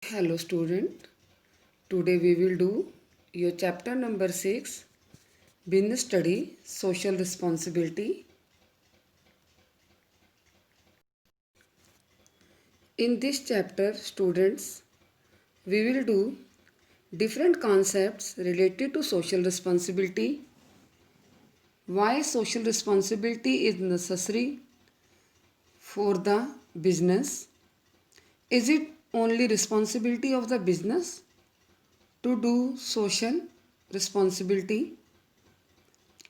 Hello student, today we will do your chapter number 6, Business Study, Social Responsibility. In this chapter students, we will do different concepts related to social responsibility, why social responsibility is necessary for the business, is it only responsibility of the business to do social responsibility,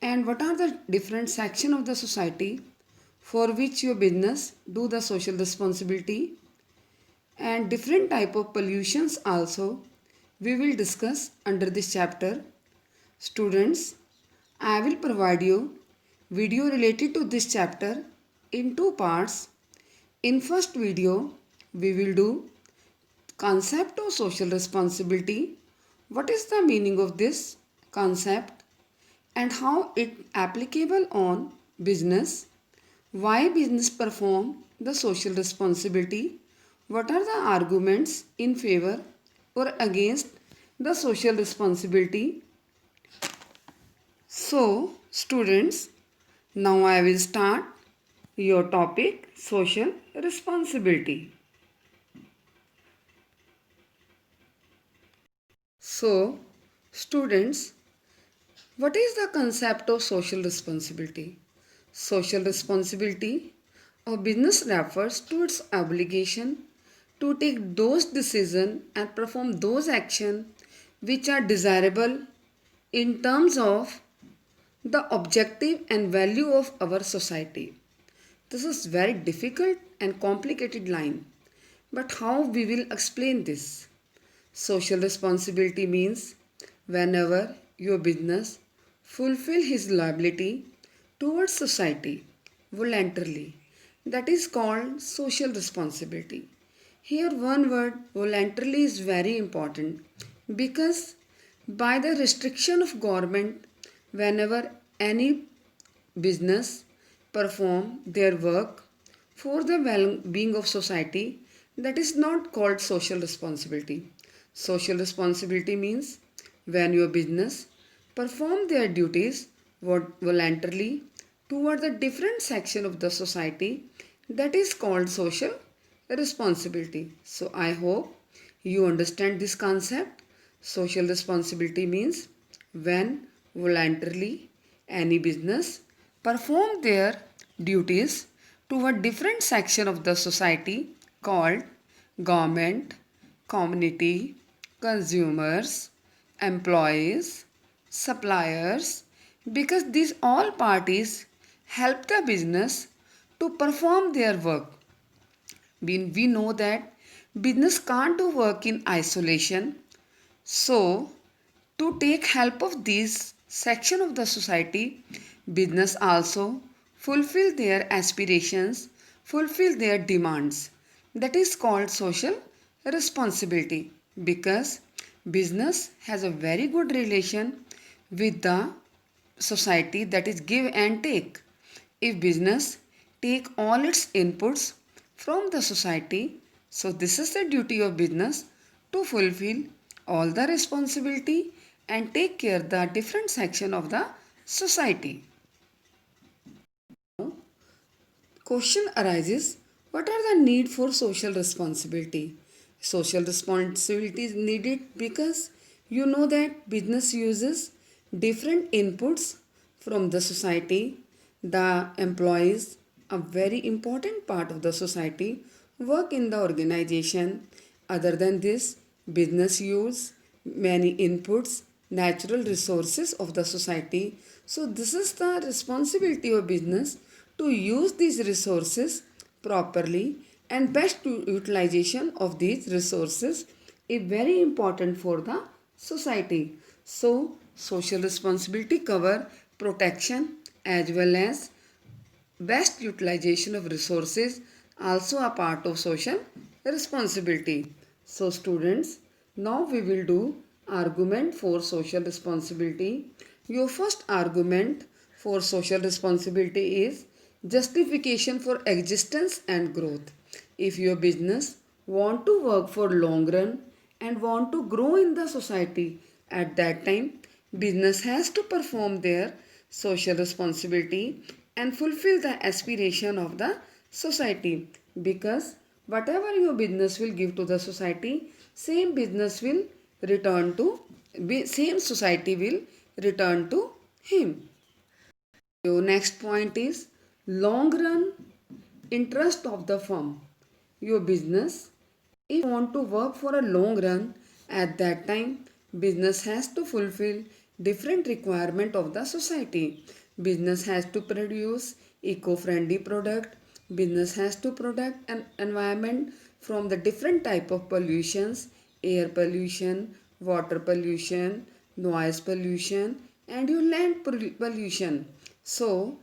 and what are the different sections of the society for which your business do the social responsibility, and different type of pollutions also we will discuss under this chapter. Students, I will provide you video related to this chapter in two parts. In first video we will do concept of social responsibility, what is the meaning of this concept and how it applicable on business, why business perform the social responsibility, what are the arguments in favor or against the social responsibility. So students, now I will start your topic social responsibility. So students, what is the concept of social responsibility? Social responsibility of business refers to its obligation to take those decisions and perform those actions which are desirable in terms of the objective and value of our society. This is very difficult and complicated line, but how we will explain this? Social responsibility means whenever your business fulfill his liability towards society voluntarily. That is called social responsibility. Here one word voluntarily is very important because by the restriction of government, whenever any business perform their work for the well-being of society, that is not called social responsibility. Social responsibility means when your business perform their duties voluntarily toward the different section of the society, that is called social responsibility. So I hope you understand this concept. Social responsibility means when voluntarily any business perform their duties to a different section of the society called government, community, consumers, employees, suppliers, because these all parties help the business to perform their work. We know that business can't do work in isolation, so to take help of this section of the society, business also fulfill their aspirations, fulfill their demands. That is called social responsibility because business has a very good relation with the society, that is give and take. If business take all its inputs from the society, so this is the duty of business to fulfill all the responsibility and take care the different section of the society. Question arises, what are the need for social responsibility? Social responsibility is needed because you know that business uses different inputs from the society. The employees, a very important part of the society, work in the organization. Other than this, business use many inputs, natural resources of the society. So this is the responsibility of business to use these resources properly, and best utilization of these resources is very important for the society. So social responsibility cover protection as well as best utilization of resources, also a part of social responsibility. So students, now we will do argument for social responsibility. Your first argument for social responsibility is justification for existence and growth. If your business want to work for long run and want to grow in the society, at that time business has to perform their social responsibility and fulfill the aspiration of the society, because whatever your business will give to the society, same business will return to same society will return to him. Your next point is long run interest of the firm. Your business, if you want to work for a long run, at that time business has to fulfill different requirement of the society. Business has to produce eco-friendly product. Business has to protect an environment from the different type of pollutions, air pollution, water pollution, noise pollution, and your land pollution. So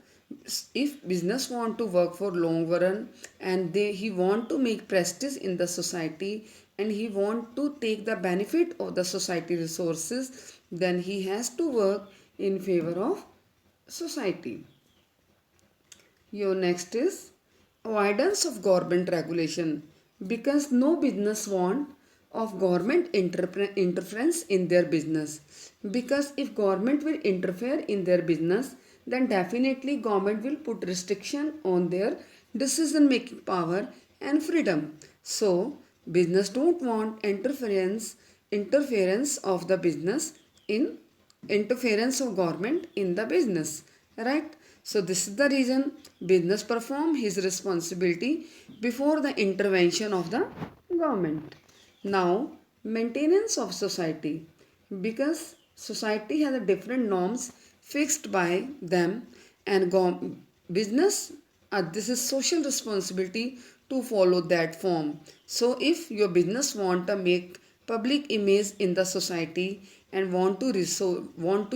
if business want to work for long run and he want to make prestige in the society and he want to take the benefit of the society resources, then he has to work in favor of society. Your next is avoidance of government regulation, because no business want of government interference in their business, because if government will interfere in their business, then definitely government will put restriction on their decision making power and freedom. So business don't want interference of the business in interference of government in the business, right? So this is the reason business perform his responsibility before the intervention of the government. Now, maintenance of society, because society has a different norms fixed by them, and business, this is social responsibility to follow that form. So if your business want to make public image in the society and want to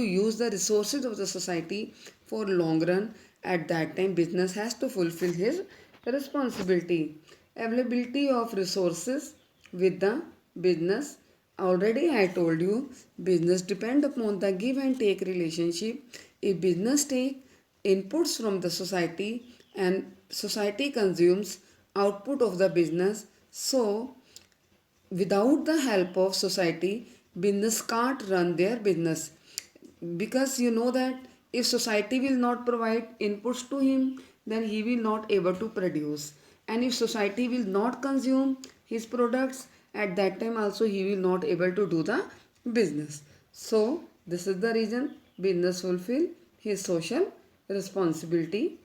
use the resources of the society for long run, at that time business has to fulfill his responsibility. Availability of resources with the business, already I told you business depend upon the give and take relationship. If business take inputs from the society and society consumes output of the business, so without the help of society, business can't run their business, because you know that if society will not provide inputs to him, then he will not able to produce, and if society will not consume his products, at that time also he will not able to do the business. So this is the reason business fulfill his social responsibility.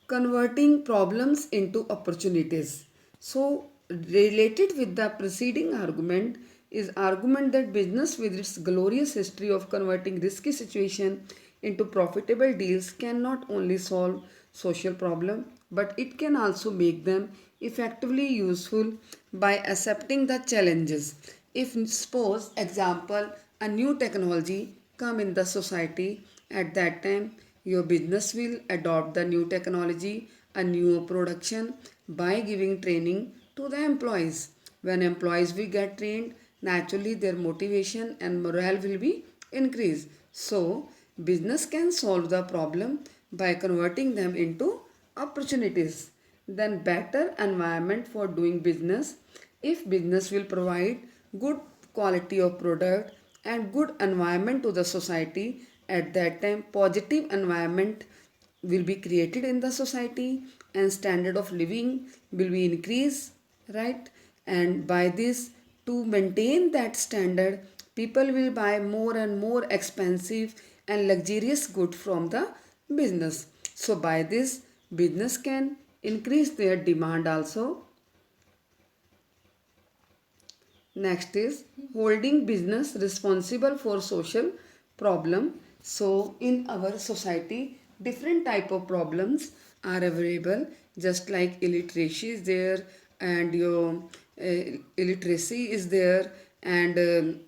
Converting problems into opportunities. So, related with the preceding argument is argument that business with its glorious history of converting risky situation into profitable deals can not only solve social problem, but it can also make them effectively useful by accepting the challenges. If suppose example a new technology come in the society, at that time your business will adopt the new technology, a new production, by giving training to the employees. When employees will get trained, naturally their motivation and morale will be increased. So business can solve the problem by converting them into opportunities. Then better environment for doing business. If business will provide good quality of product and good environment to the society, at that time positive environment will be created in the society and standard of living will be increased, right? And by this, to maintain that standard, people will buy more and more expensive and luxurious good from the business. So by this, business can increase their demand also. Next is holding business responsible for social problem. So in our society, different type of problems are available. Just like illiteracy is there, and your illiteracy is there, and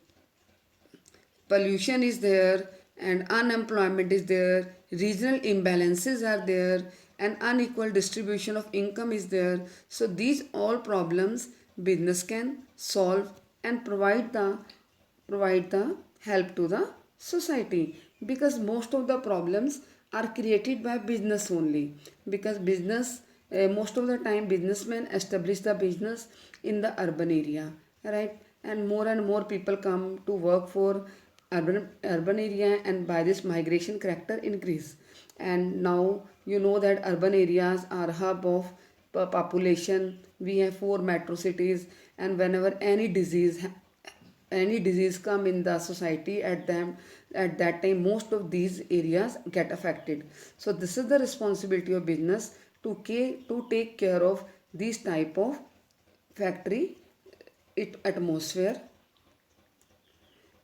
pollution is there, and unemployment is there, regional imbalances are there, and unequal distribution of income is there. So these all problems business can solve and provide the help to the society, because most of the problems are created by business only, because business most of the time businessmen establish the business in the urban area, right? And more people come to work for urban area, and by this migration character increase. And now you know that urban areas are hub of population. We have four metro cities, and whenever any disease come in the society at that time, most of these areas get affected. So this is the responsibility of business to take care of these type of factory atmosphere.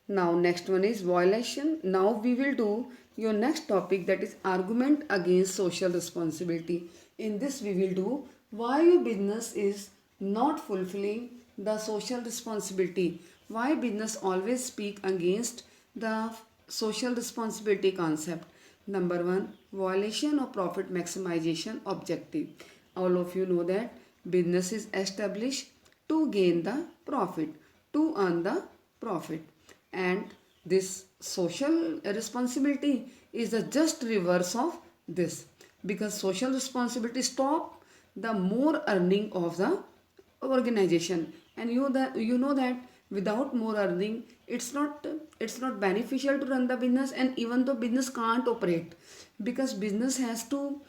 Now next one is violation. Now we will do your next topic, that is argument against social responsibility. In this we will do why your business is not fulfilling the social responsibility. Why business always speak against the social responsibility concept. Number one, violation of profit maximization objective. All of you know that business is established to gain the profit, to earn the profit. And this social responsibility is the just reverse of this, because social responsibility stop the more earning of the organization. And you know that without more earning, it's not beneficial to run the business. And even though business can't operate, because business has to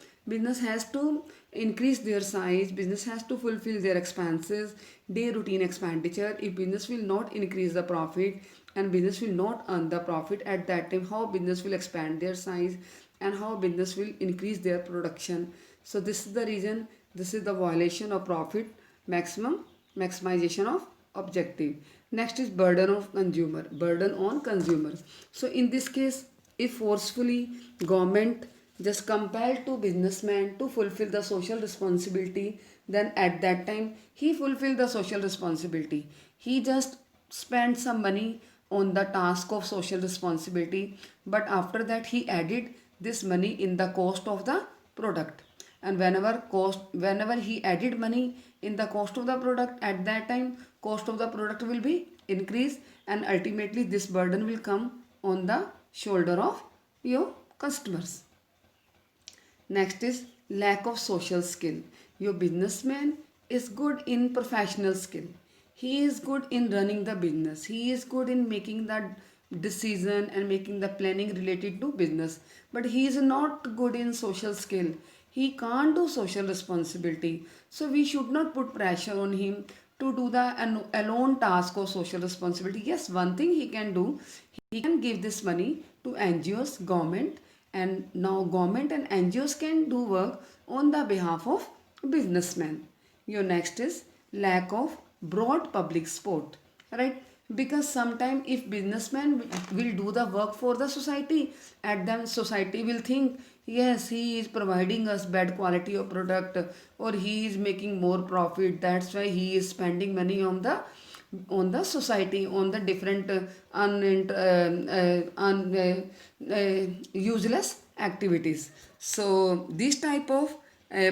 increase their size, business has to fulfill their expenses, day routine expenditure. If business will not increase the profit and business will not earn the profit, at that time how business will expand their size and how business will increase their production. So this is the reason, this is the violation of profit maximization of objective. Next is burden on consumer. So in this case, if forcefully government just compelled to businessman to fulfill the social responsibility, then at that time he fulfill the social responsibility. He just spent some money on the task of social responsibility, but after that he added this money in the cost of the product. And whenever he added money in the cost of the product, at that time cost of the product will be increased, and ultimately this burden will come on the shoulder of your customers. Next is lack of social skill. Your businessman is good in professional skill. He is good in running the business. He is good in making the decision and making the planning related to business. But he is not good in social skill. He can't do social responsibility. So we should not put pressure on him to do the alone task of social responsibility. Yes, one thing he can do, he can give this money to NGOs, government, and now government and NGOs can do work on the behalf of businessmen. Your next is lack of broad public support, right? Because sometime if businessmen will do the work for the society, at them society will think, yes, he is providing us bad quality of product, or he is making more profit, that's why he is spending money on the society, on the different useless activities. So these type of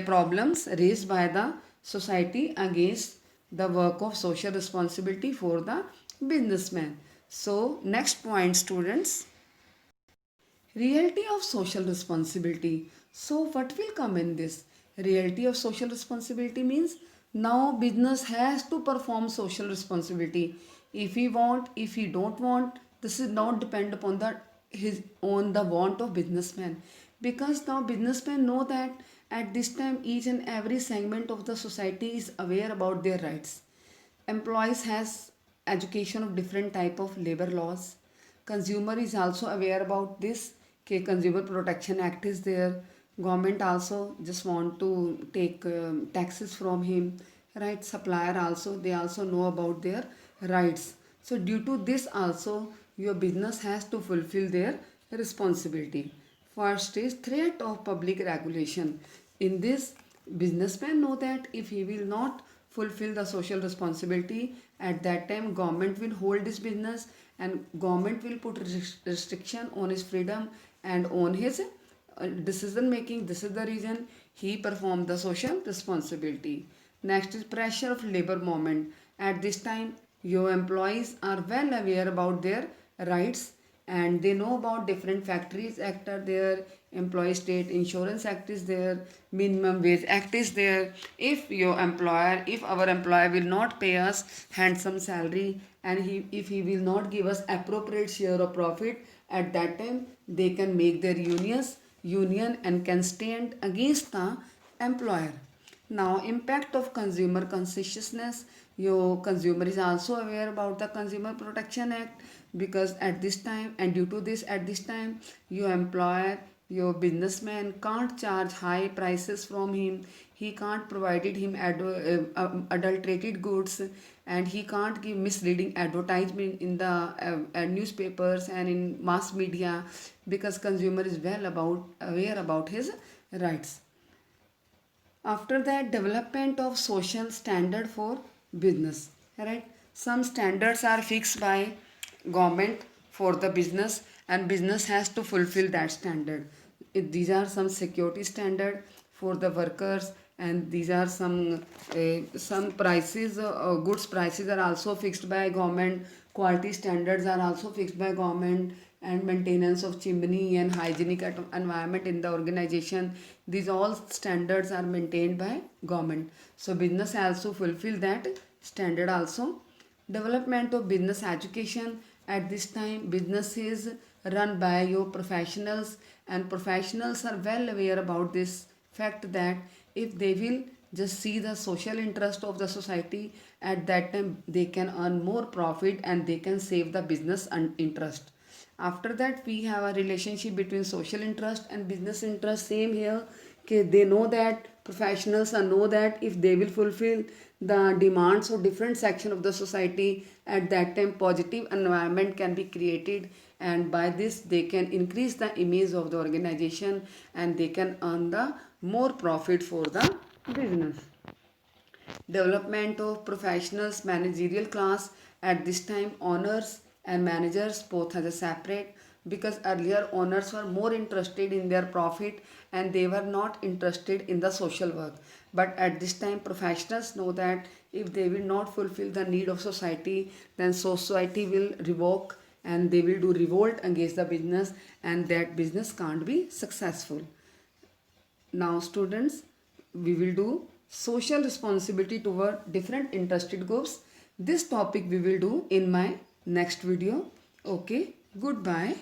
problems raised by the society against the work of social responsibility for the businessman. So next point, students, reality of social responsibility. So what will come in this? Reality of social responsibility means now business has to perform social responsibility. If he want, if he don't want, this is not depend upon the his on the want of businessman, because now businessmen know that at this time each and every segment of the society is aware about their rights. Employees has education of different type of labor laws. Consumer is also aware about this. Okay, Consumer Protection Act is there. Government also just want to take taxes from him, right? Supplier also, they also know about their rights. So due to this also, your business has to fulfill their responsibility. First is threat of public regulation. In this, businessmen know that if he will not fulfill the social responsibility, at that time government will hold his business, and government will put restriction on his freedom and on his decision making. This is the reason he performed the social responsibility. Next is pressure of labor movement. At this time your employees are well aware about their rights, and they know about different factories act are there, employee state insurance act is there, minimum wage act is there. If our employer will not pay us handsome salary, and if he will not give us appropriate share of profit, at that time they can make their union and can stand against the employer. Now, impact of consumer consciousness. Your consumer is also aware about the Consumer Protection Act, because at this time, and due to this, at this time, your employer, your businessman can't charge high prices from him. He can't provided him adulterated goods, and he can't give misleading advertisement in the newspapers and in mass media, because consumer is well about aware about his rights. After that, development of social standard for business, right? Some standards are fixed by government for the business, and business has to fulfill that standard. These are some security standard for the workers, and these are some prices, goods prices are also fixed by government. Quality standards are also fixed by government, and maintenance of chimney and hygienic environment in the organization, these all standards are maintained by government. So business also fulfill that standard also. Development of business education. At this time, business is run by your professionals, and professionals are well aware about this fact that if they will just see the social interest of the society, at that time they can earn more profit and they can save the business and interest. After that, we have a relationship between social interest and business interest. Same here. Okay, they know that professionals know that if they will fulfill the demands of different section of the society, at that time positive environment can be created, and by this they can increase the image of the organization, and they can earn the more profit for the business. Development of professionals managerial class. At this time, owners and managers both as a separate, because earlier owners were more interested in their profit and they were not interested in the social work. But at this time, professionals know that if they will not fulfill the need of society, then society will revoke and they will do revolt against the business, and that business can't be successful. Now, students, we will do social responsibility toward different interested groups. This topic we will do in my next video. Okay, goodbye.